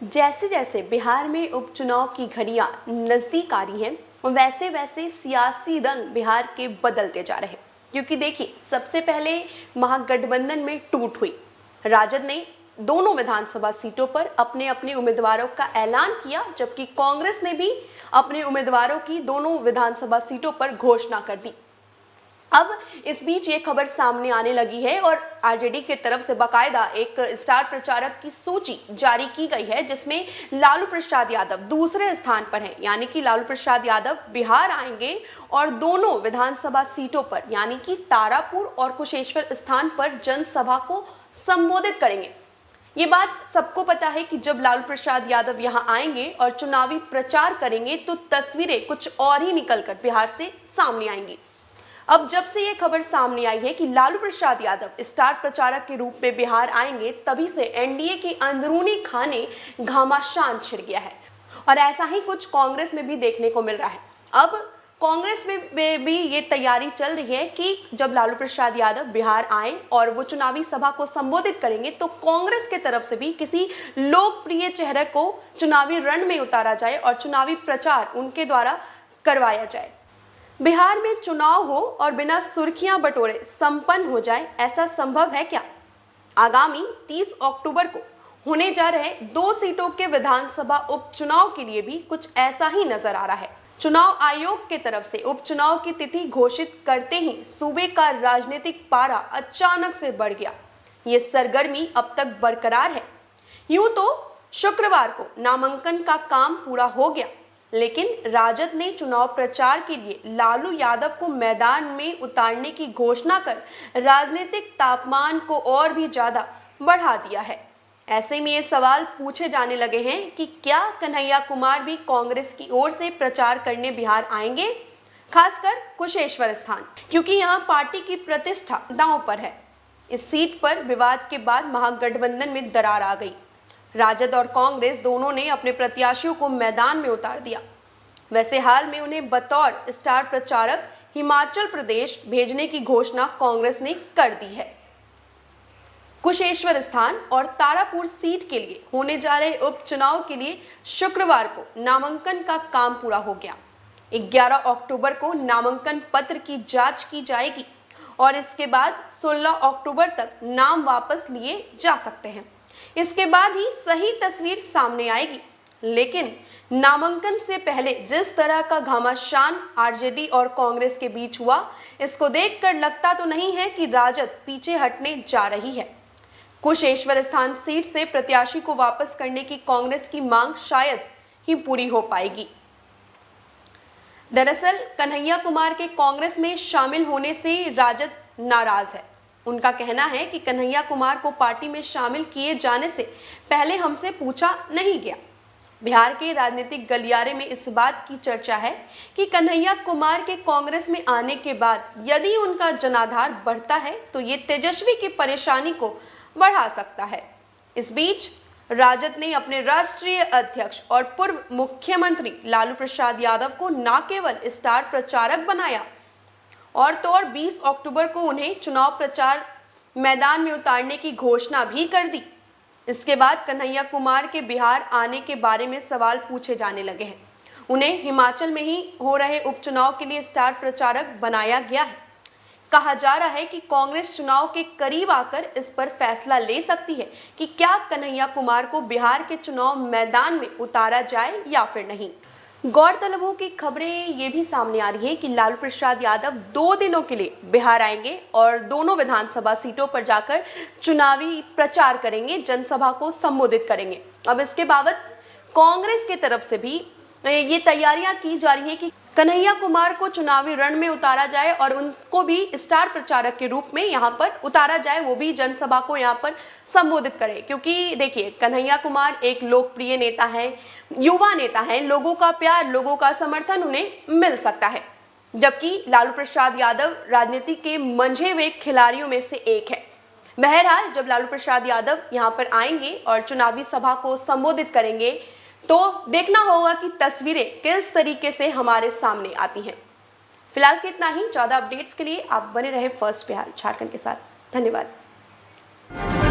जैसे जैसे बिहार में उपचुनाव की घड़ियां नजदीक आ रही हैं, वैसे वैसे सियासी रंग बिहार के बदलते जा रहे हैं। क्योंकि देखिए, सबसे पहले महागठबंधन में टूट हुई। राजद ने दोनों विधानसभा सीटों पर अपने अपने उम्मीदवारों का ऐलान किया, जबकि कांग्रेस ने भी अपने उम्मीदवारों की दोनों विधानसभा सीटों पर घोषणा कर दी। अब इस बीच ये खबर सामने आने लगी है और आरजेडी की तरफ से बाकायदा एक स्टार प्रचारक की सूची जारी की गई है, जिसमें लालू प्रसाद यादव दूसरे स्थान पर हैं। यानी कि लालू प्रसाद यादव बिहार आएंगे और दोनों विधानसभा सीटों पर यानी कि तारापुर और कुशेश्वर स्थान पर जनसभा को संबोधित करेंगे। ये बात सबको पता है कि जब लालू प्रसाद यादव यहां आएंगे और चुनावी प्रचार करेंगे तो तस्वीरें कुछ और ही निकलकर बिहार से सामने आएंगी। अब जब से ये खबर सामने आई है कि लालू प्रसाद यादव स्टार प्रचारक के रूप में बिहार आएंगे, तभी से एनडीए के अंदरूनी खाने घमासान छिड़ गया है। और ऐसा ही कुछ कांग्रेस में भी देखने को मिल रहा है। अब कांग्रेस में भी ये तैयारी चल रही है कि जब लालू प्रसाद यादव बिहार आए और वो चुनावी सभा को संबोधित करेंगे, तो कांग्रेस के तरफ से भी किसी लोकप्रिय चेहरे को चुनावी रण में उतारा जाए और चुनावी प्रचार उनके द्वारा करवाया जाए। बिहार में चुनाव हो और बिना सुर्खियां बटोरे संपन्न हो जाए, ऐसा संभव है क्या? आगामी 30 अक्टूबर को होने जा रहे 2 सीटों के विधानसभा उपचुनाव के लिए भी कुछ ऐसा ही नजर आ रहा है। चुनाव आयोग के तरफ से उपचुनाव की तिथि घोषित करते ही सूबे का राजनीतिक पारा अचानक से बढ़ गया। ये सरगर्मी अब तक बरकरार है। यूं तो शुक्रवार को नामांकन का काम पूरा हो गया, लेकिन राजद ने चुनाव प्रचार के लिए लालू यादव को मैदान में उतारने की घोषणा कर राजनीतिक तापमान को और भी ज्यादा बढ़ा दिया है। ऐसे में ये सवाल पूछे जाने लगे हैं कि क्या कन्हैया कुमार भी कांग्रेस की ओर से प्रचार करने बिहार आएंगे, खासकर कुशेश्वर स्थान, क्योंकि यहां पार्टी की प्रतिष्ठा दांव पर है। इस सीट पर विवाद के बाद महागठबंधन में दरार आ गई। राजद और कांग्रेस दोनों ने अपने प्रत्याशियों को मैदान में उतार दिया। वैसे हाल में उन्हें बतौर स्टार प्रचारक हिमाचल प्रदेश भेजने की घोषणा कांग्रेस ने कर दी है। कुशेश्वर स्थान और तारापुर सीट के लिए होने जा रहे उपचुनाव के लिए शुक्रवार को नामांकन का काम पूरा हो गया। 11 अक्टूबर को नामांकन पत्र की जांच की जाएगी और इसके बाद 16 अक्टूबर तक नाम वापस लिए जा सकते हैं। इसके बाद ही सही तस्वीर सामने आएगी। लेकिन नामांकन से पहले जिस तरह का घमासान आरजेडी और कांग्रेस के बीच हुआ, इसको देखकर लगता तो नहीं है कि राजद पीछे हटने जा रही है। कुशेश्वर स्थान सीट से प्रत्याशी को वापस करने की कांग्रेस की मांग शायद ही पूरी हो पाएगी। दरअसल कन्हैया कुमार के कांग्रेस में शामिल होने से राजद नाराज है। उनका कहना है कि कन्हैया कुमार को पार्टी में शामिल किए जाने से पहले हमसे पूछा नहीं गया। बिहार के राजनीतिक गलियारे में इस बात की चर्चा है कि कन्हैया कुमार के कांग्रेस में आने के बाद यदि उनका जनाधार बढ़ता है तो ये तेजस्वी की परेशानी को बढ़ा सकता है। इस बीच राजद ने अपने राष्ट्रीय अध्यक्ष और पूर्व मुख्यमंत्री लालू प्रसाद यादव को न केवल स्टार प्रचारक बनाया और तो और 20 अक्टूबर को उन्हें चुनाव प्रचार मैदान में उतारने की घोषणा भी कर दी। इसके बाद कन्हैया कुमार के बिहार आने के बारे में सवाल पूछे जाने लगे हैं। उन्हें हिमाचल में ही हो रहे उपचुनाव के लिए स्टार प्रचारक बनाया गया है। कहा जा रहा है कि कांग्रेस चुनाव के करीब आकर इस पर फैसला ले सकती है कि क्या कन्हैया कुमार को बिहार के चुनाव मैदान में उतारा जाए या फिर नहीं। गौरतलब हो कि खबरें ये भी सामने आ रही है कि लालू प्रसाद यादव 2 दिनों के लिए बिहार आएंगे और दोनों विधानसभा सीटों पर जाकर चुनावी प्रचार करेंगे, जनसभा को संबोधित करेंगे। अब इसके बाबत कांग्रेस की तरफ से भी ये तैयारियां की जा रही है कि कन्हैया कुमार को चुनावी रण में उतारा जाए और उनको भी स्टार प्रचारक के रूप में यहाँ पर उतारा जाए, वो भी जनसभा को यहाँ पर संबोधित करे। क्योंकि देखिए, कन्हैया कुमार एक लोकप्रिय नेता है, युवा नेता है, लोगों का प्यार, लोगों का समर्थन उन्हें मिल सकता है, जबकि लालू प्रसाद यादव राजनीति के मंझे हुए खिलाड़ियों में से एक है। बहरहाल जब लालू प्रसाद यादव यहाँ पर आएंगे और चुनावी सभा को संबोधित करेंगे तो देखना होगा कि तस्वीरें किस तरीके से हमारे सामने आती हैं। फिलहाल के इतना ही। ज्यादा अपडेट्स के लिए आप बने रहे फर्स्ट बिहार झारखंड के साथ। धन्यवाद।